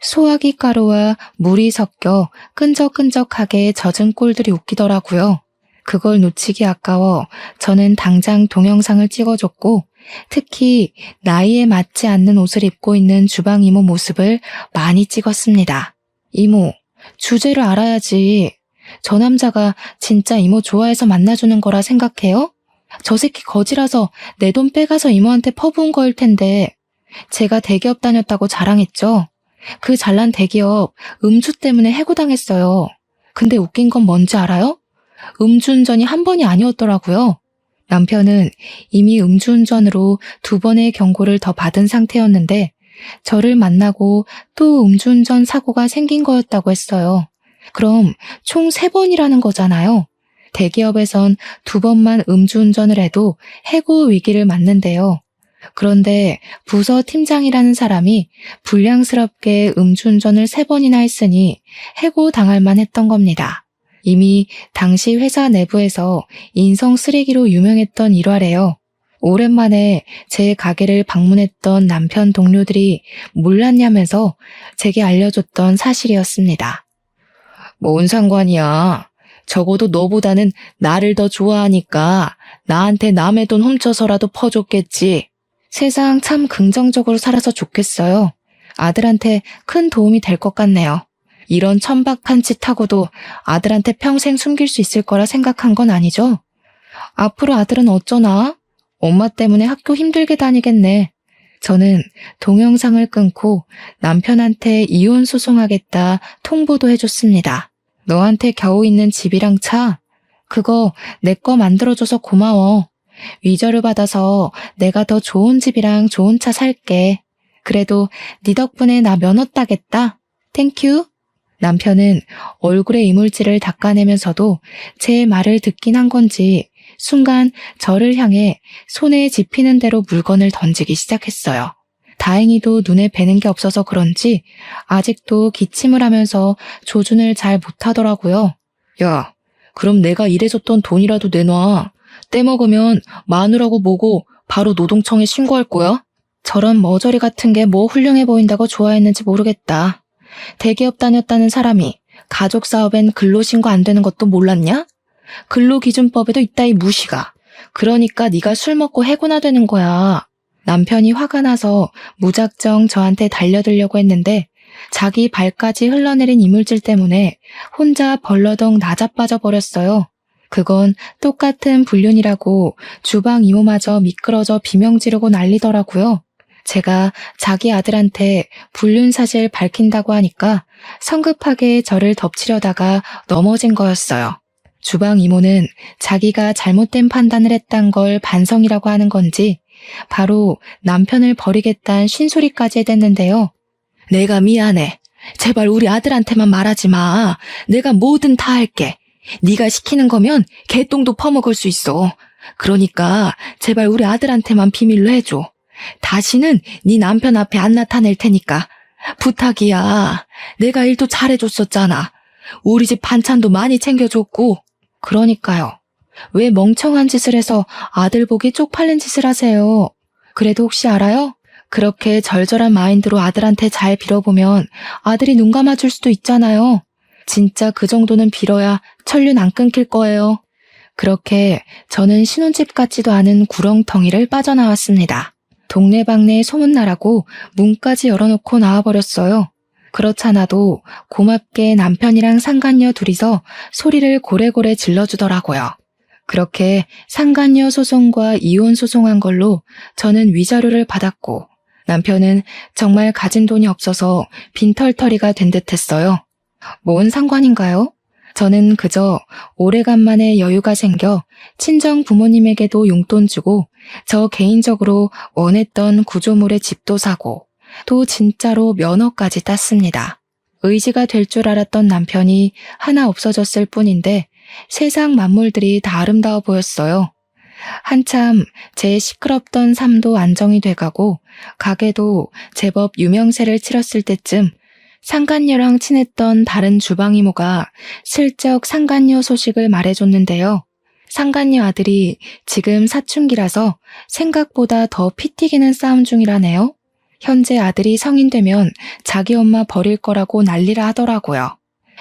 Speaker 1: 소화기 가루와 물이 섞여 끈적끈적하게 젖은 꼴들이 웃기더라고요. 그걸 놓치기 아까워 저는 당장 동영상을 찍어줬고 특히 나이에 맞지 않는 옷을 입고 있는 주방 이모 모습을 많이 찍었습니다. 이모, 주제를 알아야지. 저 남자가 진짜 이모 좋아해서 만나주는 거라 생각해요? 저 새끼 거지라서 내 돈 빼가서 이모한테 퍼부은 거일 텐데 제가 대기업 다녔다고 자랑했죠? 그 잘난 대기업 음주 때문에 해고당했어요. 근데 웃긴 건 뭔지 알아요? 음주운전이 한 번이 아니었더라고요. 남편은 이미 음주운전으로 2번의 경고를 더 받은 상태였는데 저를 만나고 또 음주운전 사고가 생긴 거였다고 했어요. 그럼 총 3번이라는 거잖아요. 대기업에선 2번만 음주운전을 해도 해고 위기를 맞는데요. 그런데 부서 팀장이라는 사람이 불량스럽게 음주운전을 3번이나 했으니 해고 당할 만했던 겁니다. 이미 당시 회사 내부에서 인성 쓰레기로 유명했던 일화래요. 오랜만에 제 가게를 방문했던 남편 동료들이 몰랐냐면서 제게 알려줬던 사실이었습니다. 뭔 상관이야. 적어도 너보다는 나를 더 좋아하니까 나한테 남의 돈 훔쳐서라도 퍼줬겠지. 세상 참 긍정적으로 살아서 좋겠어요. 아들한테 큰 도움이 될 것 같네요. 이런 천박한 짓 하고도 아들한테 평생 숨길 수 있을 거라 생각한 건 아니죠? 앞으로 아들은 어쩌나? 엄마 때문에 학교 힘들게 다니겠네. 저는 동영상을 끊고 남편한테 이혼 소송하겠다 통보도 해줬습니다. 너한테 겨우 있는 집이랑 차? 그거 내 거 만들어줘서 고마워. 위자료 받아서 내가 더 좋은 집이랑 좋은 차 살게. 그래도 네 덕분에 나 면허 따겠다. 땡큐. 남편은 얼굴에 이물질을 닦아내면서도 제 말을 듣긴 한 건지 순간 저를 향해 손에 집히는 대로 물건을 던지기 시작했어요. 다행히도 눈에 뵈는 게 없어서 그런지 아직도 기침을 하면서 조준을 잘 못하더라고요. 야, 그럼 내가 일해줬던 돈이라도 내놔. 떼먹으면 마누라고 뭐고 바로 노동청에 신고할 거야? 저런 머저리 같은 게 뭐 훌륭해 보인다고 좋아했는지 모르겠다. 대기업 다녔다는 사람이 가족 사업엔 근로신고 안 되는 것도 몰랐냐? 근로기준법에도 이따위 무시가. 그러니까 네가 술 먹고 해고나 되는 거야. 남편이 화가 나서 무작정 저한테 달려들려고 했는데 자기 발까지 흘러내린 이물질 때문에 혼자 벌러덩 나자빠져 버렸어요. 그건 똑같은 불륜이라고 주방 이모마저 미끄러져 비명 지르고 난리더라고요. 제가 자기 아들한테 불륜 사실 밝힌다고 하니까 성급하게 저를 덮치려다가 넘어진 거였어요. 주방 이모는 자기가 잘못된 판단을 했단 걸 반성이라고 하는 건지 바로 남편을 버리겠다는 쉰소리까지 해댔는데요. 내가 미안해. 제발 우리 아들한테만 말하지 마. 내가 뭐든 다 할게. 네가 시키는 거면 개똥도 퍼먹을 수 있어. 그러니까 제발 우리 아들한테만 비밀로 해줘. 다시는 네 남편 앞에 안 나타낼 테니까. 부탁이야. 내가 일도 잘해줬었잖아. 우리 집 반찬도 많이 챙겨줬고. 그러니까요. 왜 멍청한 짓을 해서 아들 보기 쪽팔린 짓을 하세요? 그래도 혹시 알아요? 그렇게 절절한 마인드로 아들한테 잘 빌어보면 아들이 눈 감아줄 수도 있잖아요. 진짜 그 정도는 빌어야 천륜 안 끊길 거예요. 그렇게 저는 신혼집 같지도 않은 구렁텅이를 빠져나왔습니다. 동네방네 소문나라고 문까지 열어놓고 나와버렸어요. 그렇잖아도 고맙게 남편이랑 상간녀 둘이서 소리를 고래고래 질러주더라고요. 그렇게 상간녀 소송과 이혼 소송한 걸로 저는 위자료를 받았고 남편은 정말 가진 돈이 없어서 빈털터리가 된 듯했어요. 뭔 상관인가요? 저는 그저 오래간만에 여유가 생겨 친정 부모님에게도 용돈 주고 저 개인적으로 원했던 구조물의 집도 사고 또 진짜로 면허까지 땄습니다. 의지가 될 줄 알았던 남편이 하나 없어졌을 뿐인데 세상 만물들이 다 아름다워 보였어요. 한참 제 시끄럽던 삶도 안정이 돼가고 가게도 제법 유명세를 치렀을 때쯤 상간녀랑 친했던 다른 주방 이모가 슬쩍 상간녀 소식을 말해줬는데요. 상간녀 아들이 지금 사춘기라서 생각보다 더 피 튀기는 싸움 중이라네요. 현재 아들이 성인 되면 자기 엄마 버릴 거라고 난리라 하더라고요.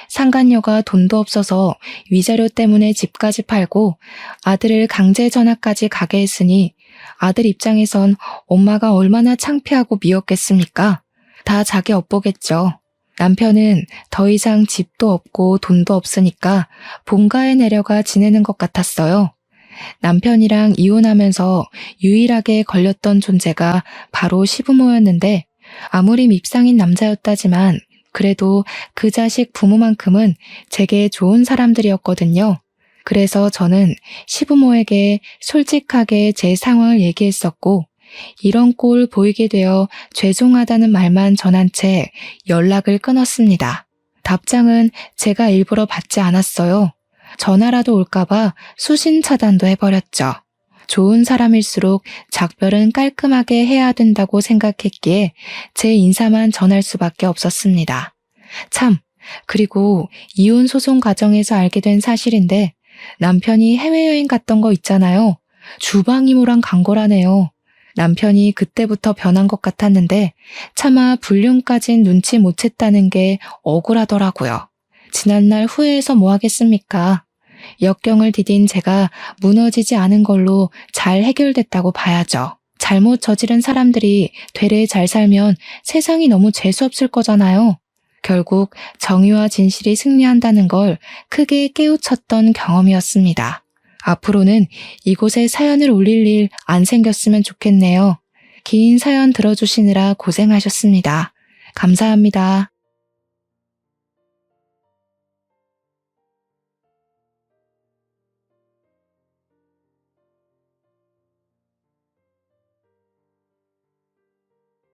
Speaker 1: 상간녀가 돈도 없어서 위자료 때문에 집까지 팔고 아들을 강제 전학까지 가게 했으니 아들 입장에선 엄마가 얼마나 창피하고 미웠겠습니까? 다 자기 업보겠죠. 남편은 더 이상 집도 없고 돈도 없으니까 본가에 내려가 지내는 것 같았어요. 남편이랑 이혼하면서 유일하게 걸렸던 존재가 바로 시부모였는데 아무리 밉상인 남자였다지만 그래도 그 자식 부모만큼은 제게 좋은 사람들이었거든요. 그래서 저는 시부모에게 솔직하게 제 상황을 얘기했었고 이런 꼴 보이게 되어 죄송하다는 말만 전한 채 연락을 끊었습니다. 답장은 제가 일부러 받지 않았어요. 전화라도 올까봐 수신 차단도 해버렸죠. 좋은 사람일수록 작별은 깔끔하게 해야 된다고 생각했기에 제 인사만 전할 수밖에 없었습니다. 참, 그리고 이혼 소송 과정에서 알게 된 사실인데 남편이 해외여행 갔던 거 있잖아요. 주방 이모랑 간 거라네요. 남편이 그때부터 변한 것 같았는데 차마 불륜까진 눈치 못 챘다는 게 억울하더라고요. 지난날 후회해서 뭐 하겠습니까? 역경을 디딘 제가 무너지지 않은 걸로 잘 해결됐다고 봐야죠. 잘못 저지른 사람들이 되레 잘 살면 세상이 너무 재수없을 거잖아요. 결국 정의와 진실이 승리한다는 걸 크게 깨우쳤던 경험이었습니다. 앞으로는 이곳에 사연을 올릴 일 안 생겼으면 좋겠네요. 긴 사연 들어주시느라 고생하셨습니다. 감사합니다.